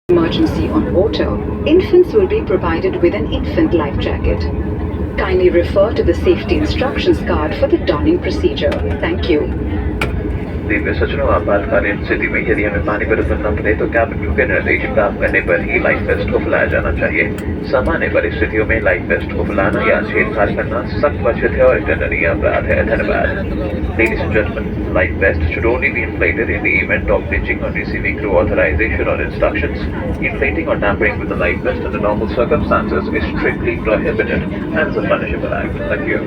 Emergency on water, infants will be provided with an infant life jacket. Kindly refer to the safety instructions card for the donning procedure. Thank you. Divya सज्जनों, आपातकालीन स्थिति में यदि हमें पानी पर उतरना पड़े तो कैबिन क्रू के निर्देश प्राप्त करने पर ही लाइफ वेस्ट को फैलाया जाना चाहिए। सामान्य परिस्थितियों में लाइफ वेस्ट को फैलाना या छेड़छाड़ करना सख्त वचित है और दंडनीय अपराध है। धन्यवाद। Ladies and gentlemen, life vest should only be inflated in the event of ditching or receiving crew authorization or instructions. Inflating or tampering with the life vest under normal circumstances is strictly prohibited and is a punishable act. Thank you.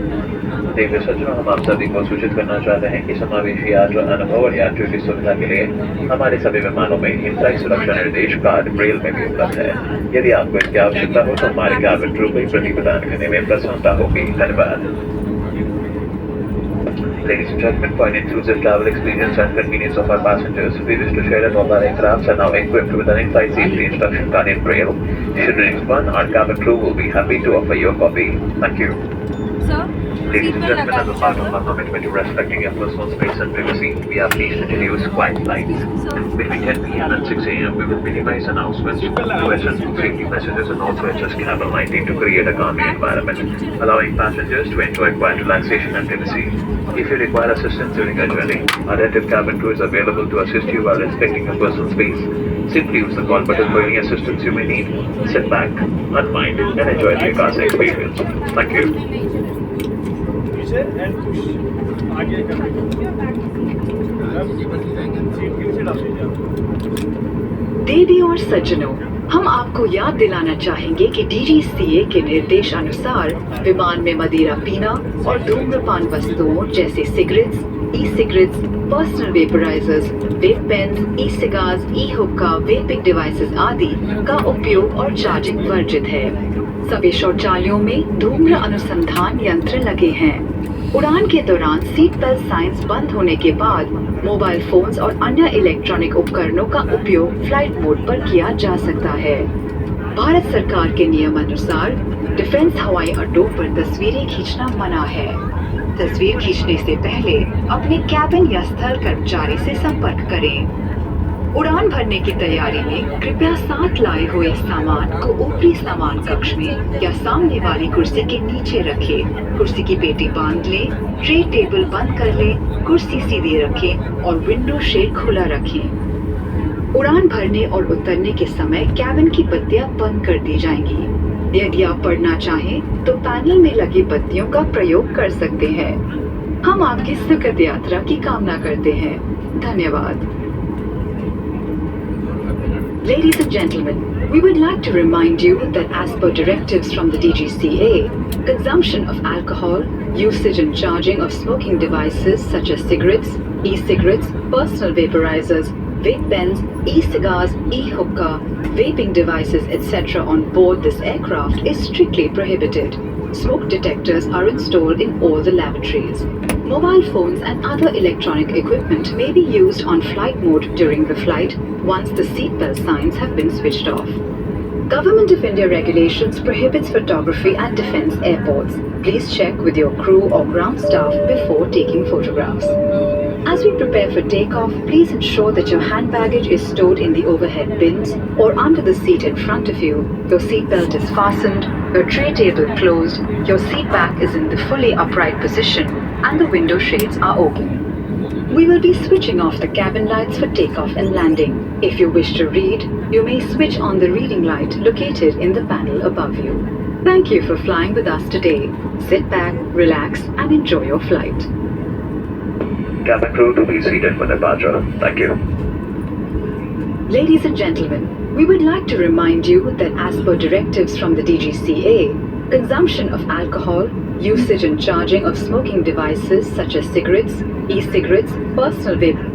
देवी सज्जनों, हम आप सभी को सूचित करना चाहते हैं कि समावेशी यात्रा अनुभव और यात्रियों की सुविधा के लिए हमारे सभी विमानों में इन-फ्लाइट सुरक्षा निर्देश कार्ड ब्रेल में भी उपलब्ध है। यदि आपको इसकी आवश्यकता हो तो हमारे कैबिन क्रू को प्रति प्रदान करने में प्रसन्नता होगी। धन्यवाद। Ladies and gentlemen, for an inclusive travel experience and convenience of our passengers, we wish to share that all our aircrafts are now equipped with an in-flight safety instruction card in Braille. Should you need one, our cabin crew will be happy to offer you a copy. Thank you. Sir, Ladies and gentlemen, as a part of our commitment to respecting your personal space and privacy, we are pleased to introduce quiet flights. Between 10 p.m. and 6 a.m., we will minimize announcements, questions, safety messages, and also adjust cabin lighting to create a calming environment, allowing passengers to enjoy quiet relaxation and privacy. If you require assistance during your journey, our attentive cabin crew is available to assist you while respecting your personal space. Simply use the call button for any assistance you may need. Sit back, unwind, and enjoy the Vikas experience. Thank you. and push आगे कर देवी और सज्जनों, हम आपको याद दिलाना चाहेंगे कि DGCA के निर्देश अनुसार विमान में मदिरा पीना और धूम्रपान वस्तुओं जैसे cigarettes, e cigarettes, personal vaporisers, vape pens, e cigars, e hookah, vaping devices आदि का उपयोग और चार्जिंग वर्जित है। सभी शौचालयों में धूम्र अनुसंधान यंत्र लगे हैं। उड़ान के दौरान सीट बेल्ट साइंस बंद होने के बाद मोबाइल फोन्स और अन्य इलेक्ट्रॉनिक उपकरणों का उपयोग फ्लाइट मोड पर किया जा सकता है। भारत सरकार के नियम अनुसार डिफेंस हवाई अड्डों पर तस्वीरें खींचना मना है। तस्वीर खींचने से पहले अपने कैबिन या स्थल कर्मचारी से संपर्क करें। उड़ान भरने की तैयारी में कृपया साथ लाए हुए सामान को ऊपरी सामान कक्ष में या सामने वाली कुर्सी के नीचे रखें। कुर्सी की पेटी बांध लें, ट्रे टेबल बंद कर लें, कुर्सी सीधी रखें और विंडो शेड खुला रखें। उड़ान भरने और उतरने के समय कैबिन की बत्तियां बंद कर दी जाएंगी। यदि आप पढ़ना चाहें तो पैनल में लगी बत्तियों का प्रयोग कर सकते हैं। हम आपकी सुखद यात्रा की कामना करते हैं। धन्यवाद। Ladies and gentlemen, we would like to remind you that as per directives from the DGCA, consumption of alcohol, usage and charging of smoking devices such as cigarettes, e-cigarettes, personal vaporizers, vape pens, e-cigars, e-hookah, vaping devices, etc. on board this aircraft is strictly prohibited. Smoke detectors are installed in all the lavatories. Mobile phones and other electronic equipment may be used on flight mode during the flight once the seatbelt signs have been switched off. Government of India regulations prohibits photography at defense airports. Please check with your crew or ground staff before taking photographs. As we prepare for takeoff, please ensure that your hand baggage is stored in the overhead bins or under the seat in front of you. Your seat belt is fastened, your tray table closed, your seat back is in the fully upright position, and the window shades are open. We will be switching off the cabin lights for takeoff and landing. If you wish to read, you may switch on the reading light located in the panel above you. Thank you for flying with us today. Sit back, relax, and enjoy your flight. Cabin crew to be seated for departure. Thank you. Ladies and gentlemen, we would like to remind you that as per directives from the DGCA, consumption of alcohol, usage and charging of smoking devices such as cigarettes, e-cigarettes, personal vape.